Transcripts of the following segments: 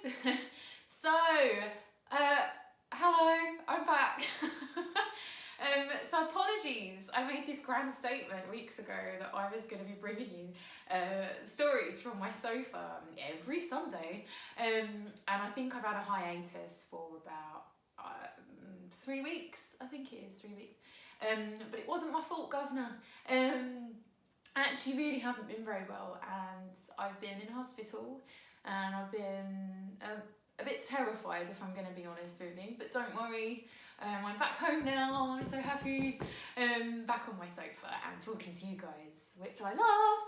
guys! So, hello, I'm back. So apologies, I made this grand statement weeks ago that I was going to be bringing you stories from my sofa every Sunday, and I think I've had a hiatus for about 3 weeks, I think it is 3 weeks, but it wasn't my fault, governor. I actually really haven't been very well, and I've been in hospital, and I've been a bit terrified, if I'm going to be honest with you, but don't worry, I'm back home now, I'm so happy, back on my sofa and talking to you guys, which I love,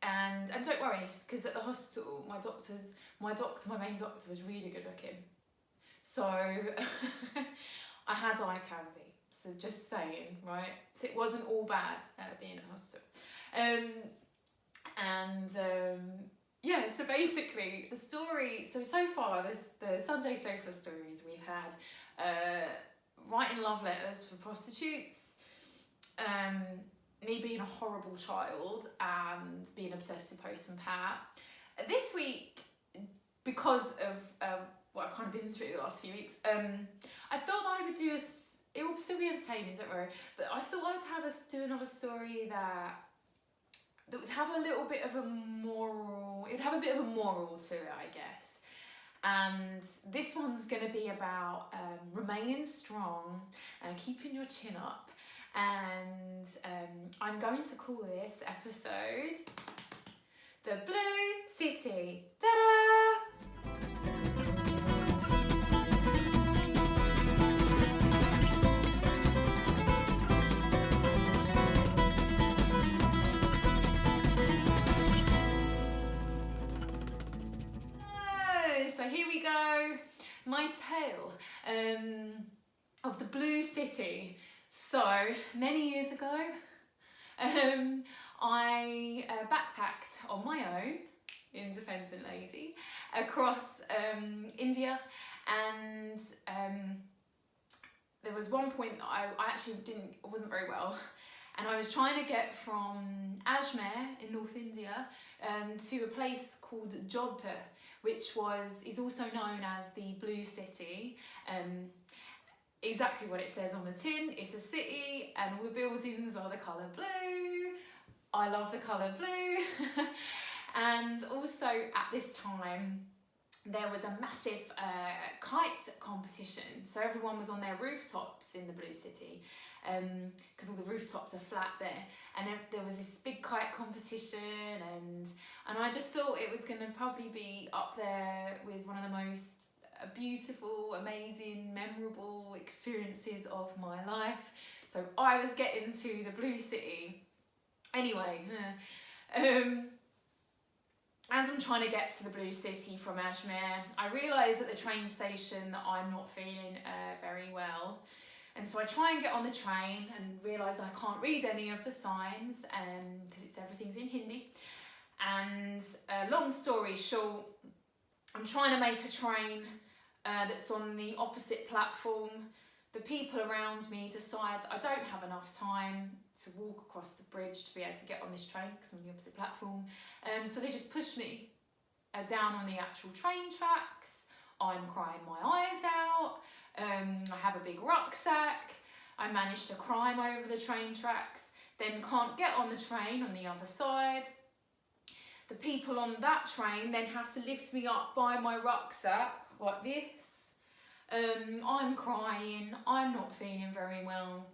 and don't worry, because at the hospital, my main doctor was really good looking, so I had eye candy. So just saying, right? So it wasn't all bad being at hospital. Yeah, so basically the story, so far there's the Sunday sofa stories we've had, writing love letters for prostitutes, me being a horrible child and being obsessed with Postman Pat. This week, because of what I've kind of been through the last few weeks, I thought I would do it will still be entertaining, don't worry, but I thought I would do another story that would have a little bit of a moral, it would have a bit of a moral to it, I guess. And this one's going to be about remaining strong and keeping your chin up. And I'm going to call this episode The Blue City. Ta-da! So here we go, my tale of the Blue City. So many years ago, I backpacked on my own, independent lady, across India, and there was one point that I actually wasn't very well, and I was trying to get from Ajmer in North India to a place called Jodhpur, which is also known as the Blue City. Exactly what it says on the tin, it's a city and all the buildings are the colour blue. I love the colour blue. And also at this time there was a massive kite competition, so everyone was on their rooftops in the Blue City, because all the rooftops are flat there, and there was this big kite competition, and I just thought it was going to probably be up there with one of the most beautiful, amazing, memorable experiences of my life. So I was getting to the Blue City. Anyway, as I'm trying to get to the Blue City from Ajmer, I realise at the train station that I'm not feeling very well. And so I try and get on the train and realise I can't read any of the signs because everything's in Hindi. And long story short, I'm trying to make a train that's on the opposite platform. The people around me decide that I don't have enough time to walk across the bridge to be able to get on this train because I'm on the opposite platform. So they just push me down on the actual train tracks. I'm crying my eyes out. I have a big rucksack. I managed to climb over the train tracks, then can't get on the train on the other side. The people on that train then have to lift me up by my rucksack like this. I'm crying, I'm not feeling very well,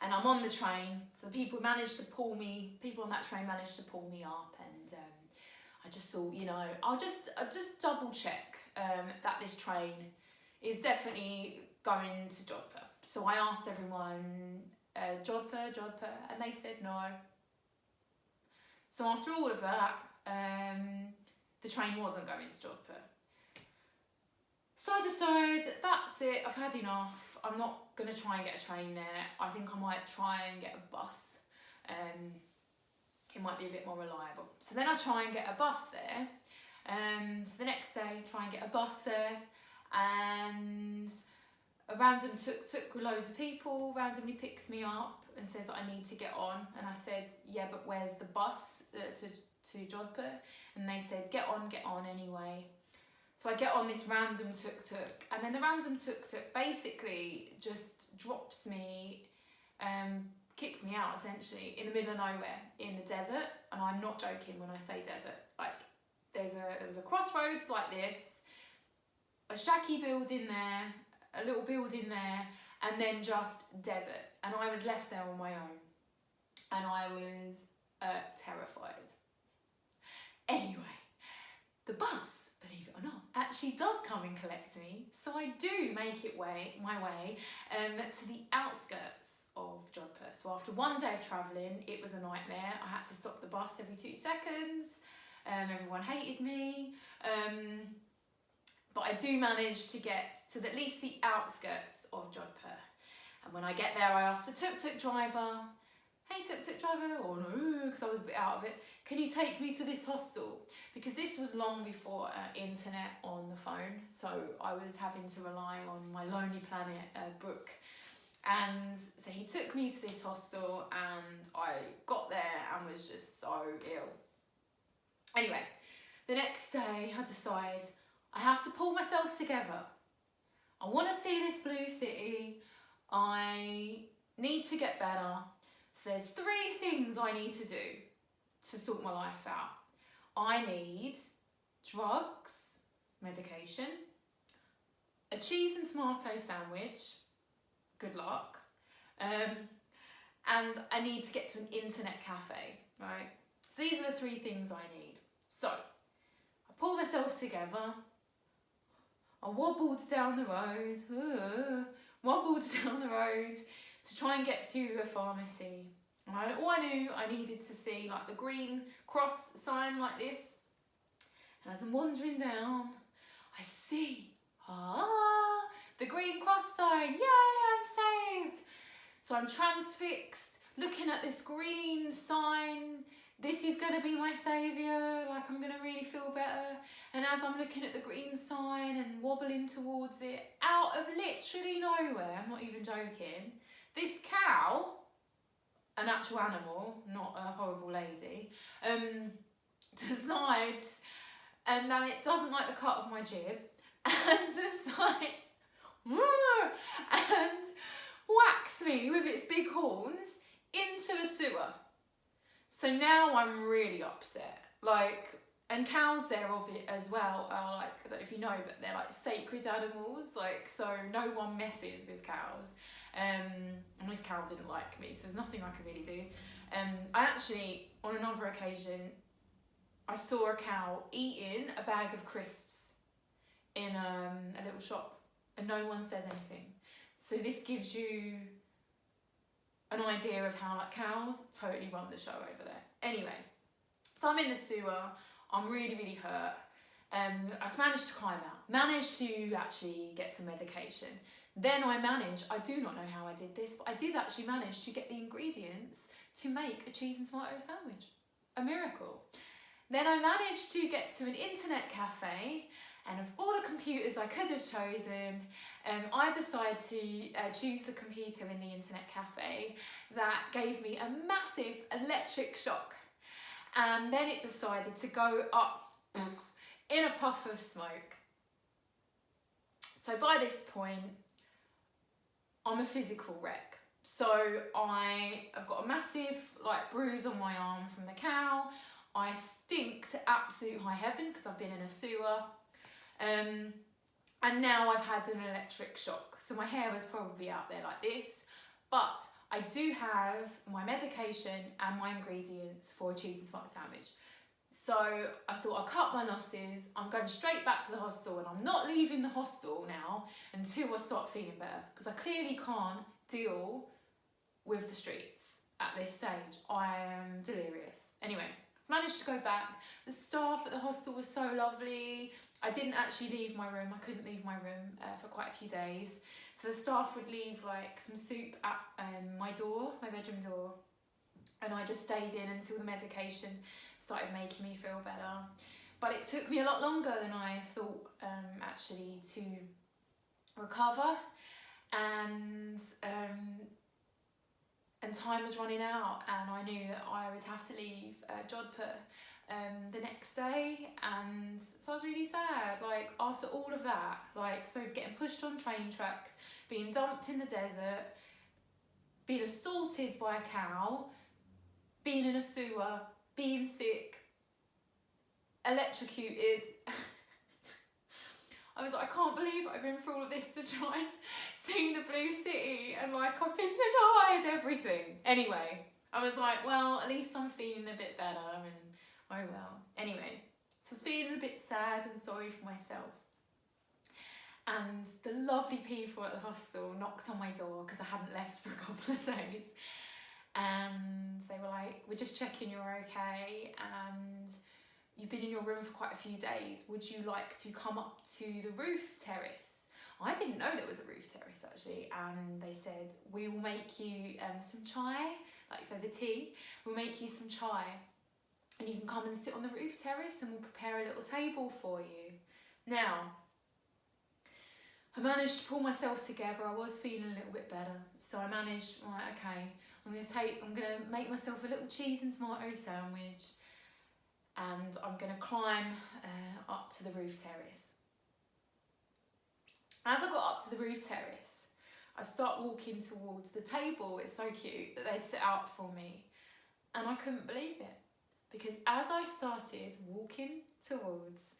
and I'm on the train, so people on that train managed to pull me up, and I just thought, I'll just double check that this train is definitely going to Jodhpur. So I asked everyone, Jodhpur, and they said no. So after all of that, the train wasn't going to Jodhpur. So I decided, that's it, I've had enough. I'm not going to try and get a train there. I think I might try and get a bus. It might be a bit more reliable. So then I try and get a bus there. So the next day, try and get a bus there. And a random tuk-tuk with loads of people randomly picks me up and says that I need to get on. And I said, yeah, but where's the bus to Jodhpur, and they said get on anyway. So I get on this random tuk-tuk, and then the random tuk-tuk basically just drops me, kicks me out essentially in the middle of nowhere in the desert. And I'm not joking when I say desert. Like there was a crossroads like this, a shaky building there, a little building there, and then just desert. And I was left there on my own, and I was terrified. Anyway, the bus, believe it or not, actually does come and collect me. So I do make it my way to the outskirts of Jodhpur. So after one day of travelling, it was a nightmare. I had to stop the bus every 2 seconds. Everyone hated me. But I do manage to get to at least the outskirts of Jodhpur. And when I get there, I ask the tuk-tuk driver, hey tuk-tuk driver, or no, because I was a bit out of it, can you take me to this hostel? Because this was long before internet on the phone, so I was having to rely on my Lonely Planet book. And so he took me to this hostel, and I got there and was just so ill. Anyway, the next day I decide I have to pull myself together. I want to see this blue city. I need to get better. So there's 3 things I need to do to sort my life out. I need drugs, medication, a cheese and tomato sandwich, good luck, and I need to get to an internet cafe, right? So these are the 3 things I need. So I pull myself together. I wobbled down the road to try and get to a pharmacy. And all I knew I needed to see like the green cross sign like this. And as I'm wandering down, I see, the green cross sign, yay, I'm saved. So I'm transfixed, looking at this green sign. This is going to be my saviour, like I'm going to really feel better. And as I'm looking at the green sign and wobbling towards it, out of literally nowhere, I'm not even joking, this cow, an actual animal, not a horrible lady, decides that it doesn't like the cut of my jib and decides and whacks me with its big horns into a sewer. So now I'm really upset, like, and cows there of it as well are like, I don't know if you know, but they're like sacred animals, like, so no one messes with cows. And this cow didn't like me, so there's nothing I could really do. I actually, on another occasion, I saw a cow eating a bag of crisps in a little shop, and no one said anything. So this gives you an idea of how like cows totally run the show over there. Anyway, so I'm in the sewer, I'm really, really hurt. I managed to climb out, managed to actually get some medication. Then I do not know how I did this, but I did actually manage to get the ingredients to make a cheese and tomato sandwich. A miracle. Then I managed to get to an internet cafe, and of all the computers I could have chosen, I decided to choose the computer in the internet cafe that gave me a massive electric shock. And then it decided to go up in a puff of smoke. So by this point, I'm a physical wreck. So I've got a massive like bruise on my arm from the cow. I stink to absolute high heaven because I've been in a sewer. And now I've had an electric shock. So my hair was probably out there like this, but I do have my medication and my ingredients for a cheese and tomato sandwich. So I thought I'll cut my losses. I'm going straight back to the hostel, and I'm not leaving the hostel now until I start feeling better, because I clearly can't deal with the streets at this stage. I am delirious. Anyway, I managed to go back. The staff at the hostel was so lovely. I didn't actually leave my room. I couldn't leave my room for quite a few days. So the staff would leave like some soup at my bedroom door. And I just stayed in until the medication started making me feel better. But it took me a lot longer than I thought actually to recover. And time was running out, and I knew that I would have to leave Jodhpur. the next day, and so I was really sad, like after all of that, like so getting pushed on train tracks, being dumped in the desert, being assaulted by a cow, being in a sewer, being sick, electrocuted. I was like, I can't believe I've been through all of this to try and sing the Blue City, and like I've been denied everything. Anyway, I was like, well, at least I'm feeling a bit better, and oh well. Anyway, so I was feeling a bit sad and sorry for myself. And the lovely people at the hostel knocked on my door because I hadn't left for a couple of days. And they were like, we're just checking you're okay, and you've been in your room for quite a few days. Would you like to come up to the roof terrace? I didn't know there was a roof terrace actually. And they said, we will make you some chai, like so the tea. We'll make you some chai and you can come and sit on the roof terrace and we'll prepare a little table for you. Now, I managed to pull myself together. I was feeling a little bit better. So I managed, right, okay, I'm gonna make myself a little cheese and tomato sandwich, and I'm gonna climb up to the roof terrace. As I got up to the roof terrace, I start walking towards the table. It's so cute that they'd set out for me, and I couldn't believe it, because as I started walking towards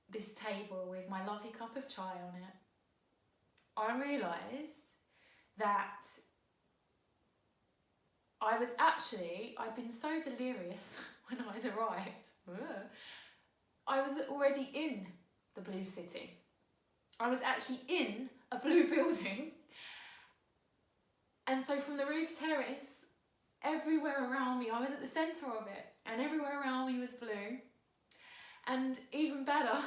this table with my lovely cup of chai on it, I realised that I'd been so delirious when I'd arrived. I was already in the Blue City. I was actually in a blue building. And so from the roof terrace, everywhere around me, I was at the centre of it, and everywhere around me was blue. And even better,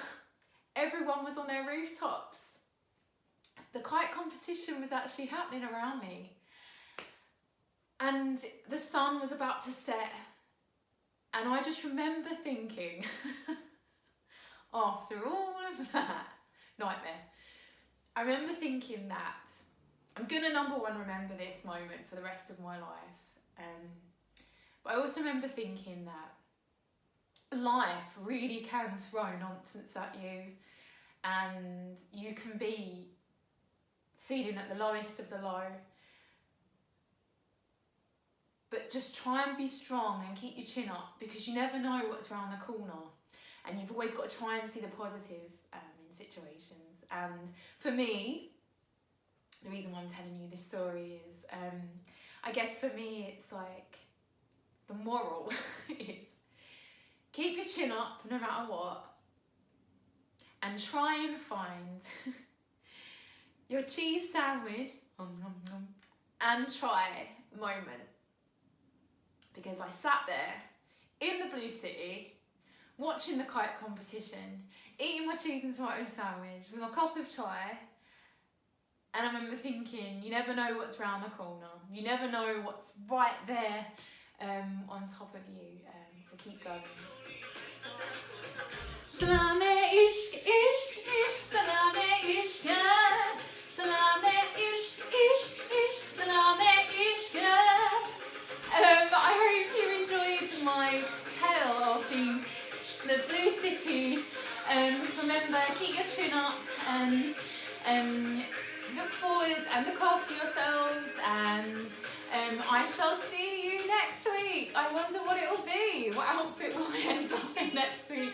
everyone was on their rooftops. The kite competition was actually happening around me. And the sun was about to set. And I just remember thinking, after all of that nightmare, I remember thinking that I'm gonna, number one, remember this moment for the rest of my life. But I also remember thinking that life really can throw nonsense at you, and you can be feeling at the lowest of the low. But just try and be strong and keep your chin up, because you never know what's around the corner, and you've always got to try and see the positive in situations. And for me, the reason why I'm telling you this story is, I guess for me it's like, the moral is keep your chin up no matter what, and try and find your cheese sandwich and try moment. Because I sat there in the Blue City, watching the kite competition, eating my cheese and tomato sandwich with my cup of chai, and I remember thinking, you never know what's round the corner. You never know what's right there on top of you. So keep going. Salame ishq, ishq, ishq, salame ishq, salame ishq, ishq, ishq, salame ishq. I hope you enjoyed my tale of the Blue City. Remember, keep your chin up and look forward and look after yourselves, and I shall see you next week. I wonder what it will be. What outfit will I end up in next week?